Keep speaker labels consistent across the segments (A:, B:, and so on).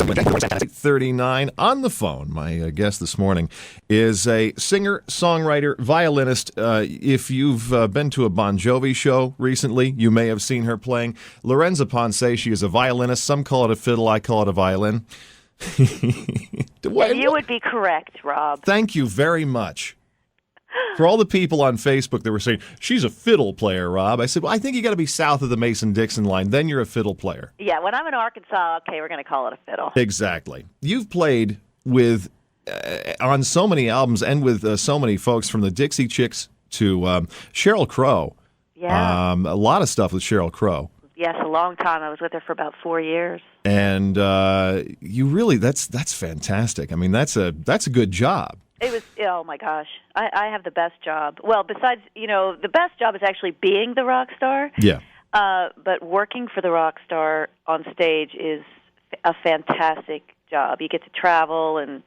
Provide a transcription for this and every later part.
A: 39 on the phone. My guest this morning is a singer, songwriter, violinist. If you've been to a Bon Jovi show recently, you may have seen her playing. Lorenza Ponce, she is a violinist. Some call it a fiddle. I call it a violin.
B: You would be correct, Rob.
A: Thank you very much. For all the people on Facebook that were saying, she's a fiddle player, Rob, I said, well, I think you got to be south of the Mason-Dixon line. Then you're a fiddle player.
B: Yeah, when I'm in Arkansas, okay, we're going to call it a fiddle.
A: Exactly. You've played with on so many albums and with so many folks, from the Dixie Chicks to Sheryl Crow.
B: Yeah.
A: A lot of stuff with Sheryl Crow.
B: Yes, a long time. I was with her for about 4 years.
A: And you really, that's fantastic. I mean, that's a good job.
B: It was, oh my gosh, I have the best job. Well, besides, the best job is actually being the rock star.
A: Yeah.
B: But working for the rock star on stage is a fantastic job. You get to travel and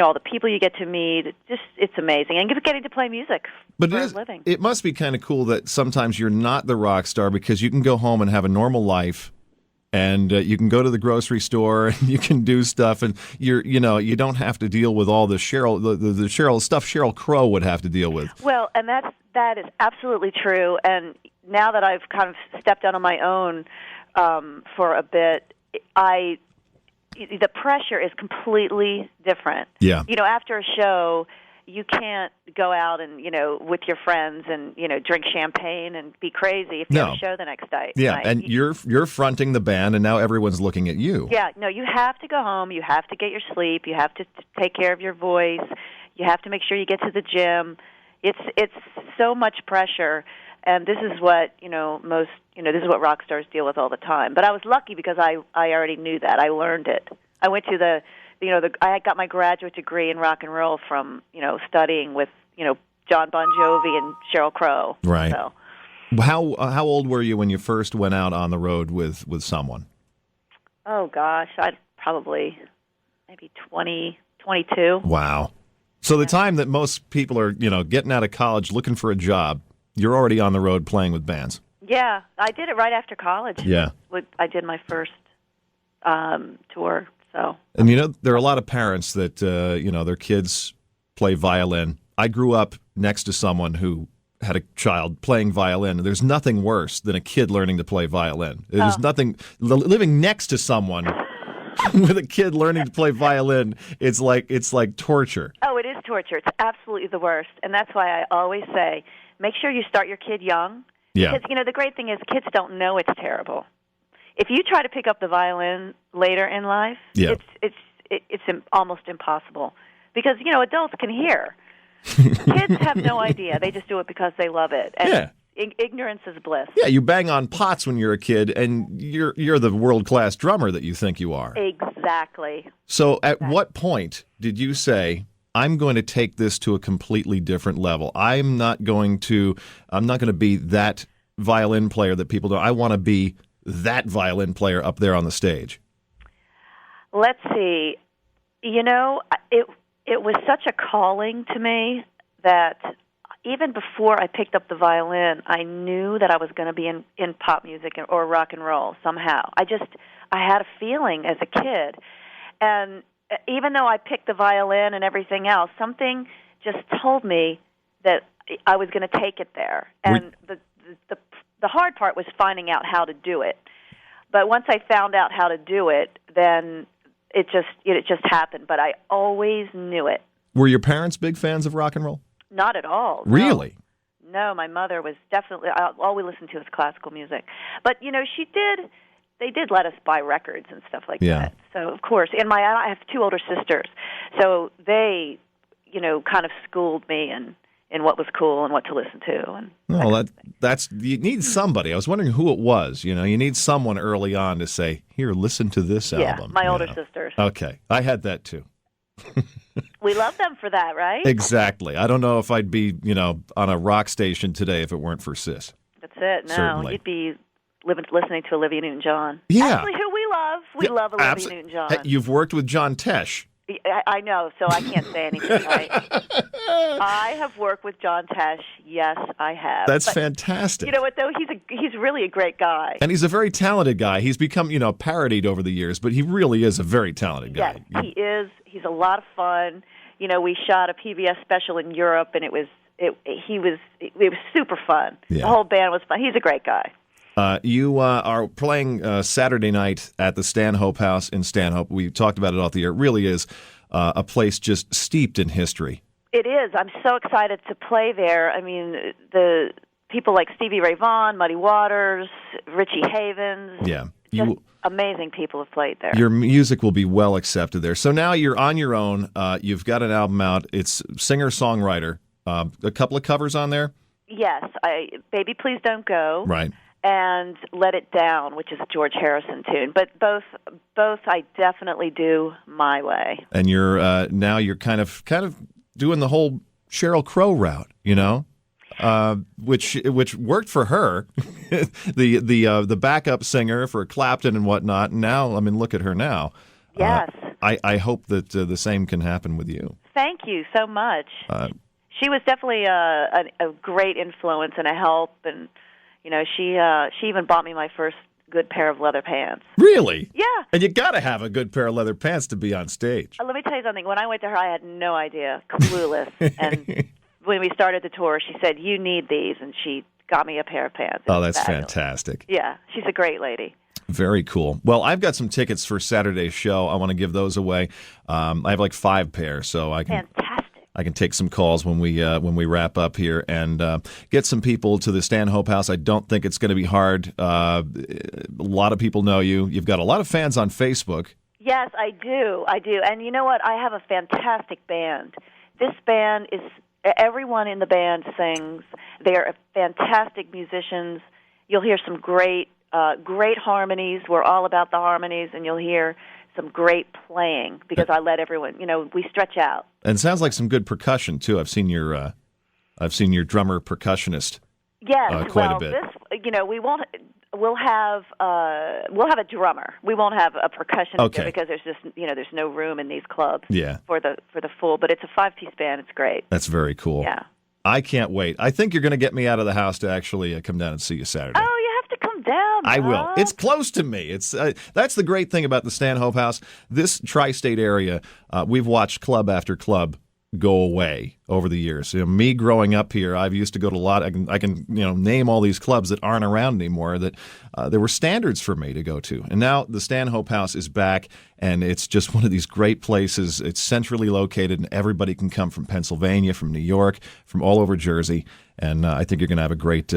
B: all the people you get to meet. It's amazing. And getting to play music for a living.
A: It must be kind of cool that sometimes you're not the rock star, because you can go home and have a normal life. And you can go to the grocery store and you can do stuff, and you don't have to deal with all the Sheryl stuff Sheryl Crow would have to deal with. Well,
B: and that is absolutely true. And now that I've kind of stepped out on my own for a bit, the pressure is completely different.
A: Yeah.
B: After a show, you can't go out and, with your friends and, drink champagne and be crazy if you have a show the next night.
A: Yeah,
B: right?
A: And you're fronting the band, and now everyone's looking at you.
B: Yeah, no, you have to go home. You have to get your sleep. You have to take care of your voice. You have to make sure you get to the gym. It's so much pressure, and this is what, this is what rock stars deal with all the time. But I was lucky because I already knew that. I learned it. I went to I got my graduate degree in rock and roll from, studying with, John Bon Jovi and Sheryl Crow.
A: Right.
B: So.
A: How old were you when you first went out on the road with someone?
B: Oh, gosh, I'd probably maybe 20, 22.
A: Wow. So the time that most people are, getting out of college looking for a job, you're already on the road playing with bands.
B: Yeah, I did it right after college.
A: Yeah.
B: I did my first tour. So.
A: And there are a lot of parents that their kids play violin. I grew up next to someone who had a child playing violin. There's nothing worse than a kid learning to play violin. There's nothing living next to someone with a kid learning to play violin. It's like torture.
B: Oh, it is torture. It's absolutely the worst. And that's why I always say, make sure you start your kid young.
A: Yeah.
B: Because the great thing is kids don't know it's terrible. If you try to pick up the violin later in life, it's almost impossible, because adults can hear. Kids have no idea; they just do it because they love it. And ignorance is bliss.
A: Yeah, you bang on pots when you're a kid, and you're the world-class drummer that you think you are.
B: Exactly.
A: So, at what point did you say, I'm going to take this to a completely different level? I'm not going to be that violin player that people do. I want to be that violin player up there on the stage?
B: Let's see. It was such a calling to me that even before I picked up the violin, I knew that I was going to be in pop music or rock and roll somehow. I had a feeling as a kid. And even though I picked the violin and everything else, something just told me that I was going to take it there. And the hard part was finding out how to do it. But once I found out how to do it, then it just happened. But I always knew it.
A: Were your parents big fans of rock and roll?
B: Not at all.
A: Really?
B: No, my mother was definitely, all we listened to was classical music. But, they did let us buy records and stuff like that. So, of course, and I have two older sisters. So they, kind of schooled me in what was cool and what to listen to. And
A: you need somebody. I was wondering who it was. You need someone early on to say, here, listen to this album.
B: Yeah, my older sisters.
A: Okay, I had that too.
B: We love them for that, right?
A: Exactly. I don't know if I'd be, on a rock station today if it weren't for Sis.
B: That's it. No,
A: Certainly.
B: You'd be listening to Olivia Newton-John.
A: Yeah.
B: Actually, who we love. We love Olivia Newton-John.
A: You've worked with John Tesh.
B: I know, so I can't say anything. I have worked with John Tesh. Yes, I have.
A: That's
B: but,
A: fantastic.
B: You know what, though? He's really a great guy.
A: And he's a very talented guy. He's become, parodied over the years, but he really is a very talented guy.
B: Yes, he is. He's a lot of fun. We shot a PBS special in Europe, and it was super fun.
A: Yeah.
B: The whole band was fun. He's a great guy.
A: You are playing Saturday night at the Stanhope House in Stanhope. We talked about it off the air. It really is a place just steeped in history.
B: It is. I'm so excited to play there. I mean, the people like Stevie Ray Vaughan, Muddy Waters, Richie Havens.
A: Yeah.
B: Amazing people have played there.
A: Your music will be well accepted there. So now you're on your own. You've got an album out. It's singer-songwriter. A couple of covers on there?
B: Yes. Baby Please Don't Go.
A: Right.
B: And Let It Down, which is a George Harrison tune. But both I definitely do my way.
A: And you're now you're kind of doing the whole Sheryl Crow route, which worked for her, the backup singer for Clapton and whatnot. And now, look at her now.
B: Yes.
A: I hope that the same can happen with you.
B: Thank you so much. She was definitely a great influence and a help, and she even bought me my first good pair of leather pants.
A: Really?
B: Yeah.
A: And you got to have a good pair of leather pants to be on stage.
B: Let me tell you something. When I went to her, I had no idea, clueless. And when we started the tour, she said, "You need these," and she got me a pair of pants.
A: Oh, that's fantastic.
B: Yeah, she's a great lady.
A: Very cool. Well, I've got some tickets for Saturday's show. I want to give those away. I have like 5 pairs, so I can.
B: Fantastic.
A: I can take some calls when we wrap up here and get some people to the Stanhope House. I don't think it's going to be hard. A lot of people know you. You've got a lot of fans on Facebook.
B: Yes, I do. And you know what? I have a fantastic band. This band is, everyone in the band sings. They are fantastic musicians. You'll hear some great harmonies. We're all about the harmonies, and you'll hear some great playing because I let everyone, we stretch out.
A: And it sounds like some good percussion too. I've seen your drummer percussionist.
B: Yes,
A: quite a bit.
B: We'll have a drummer. We won't have a percussionist there because there's just there's no room in these clubs.
A: Yeah.
B: For the full, but it's a 5-piece band. It's great.
A: That's very cool.
B: Yeah.
A: I can't wait. I think you're going to get me out of the house to actually come down and see you Saturday.
B: Oh, you have to come down.
A: I will. It's close to me. It's that's the great thing about the Stanhope House. This tri-state area, we've watched club after club go away over the years. Me growing up here, I've used to go to a lot. I can name all these clubs that aren't around anymore that there were standards for me to go to. And now the Stanhope House is back, and it's just one of these great places. It's centrally located, and everybody can come from Pennsylvania, from New York, from all over Jersey. And I think you're going to have a great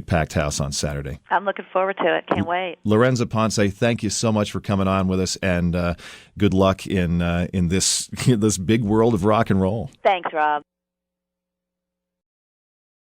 A: packed house on Saturday.
B: I'm looking forward to it. Can't wait.
A: Lorenza Ponce, thank you so much for coming on with us, and good luck in this big world of rock and roll.
B: Thanks, Rob.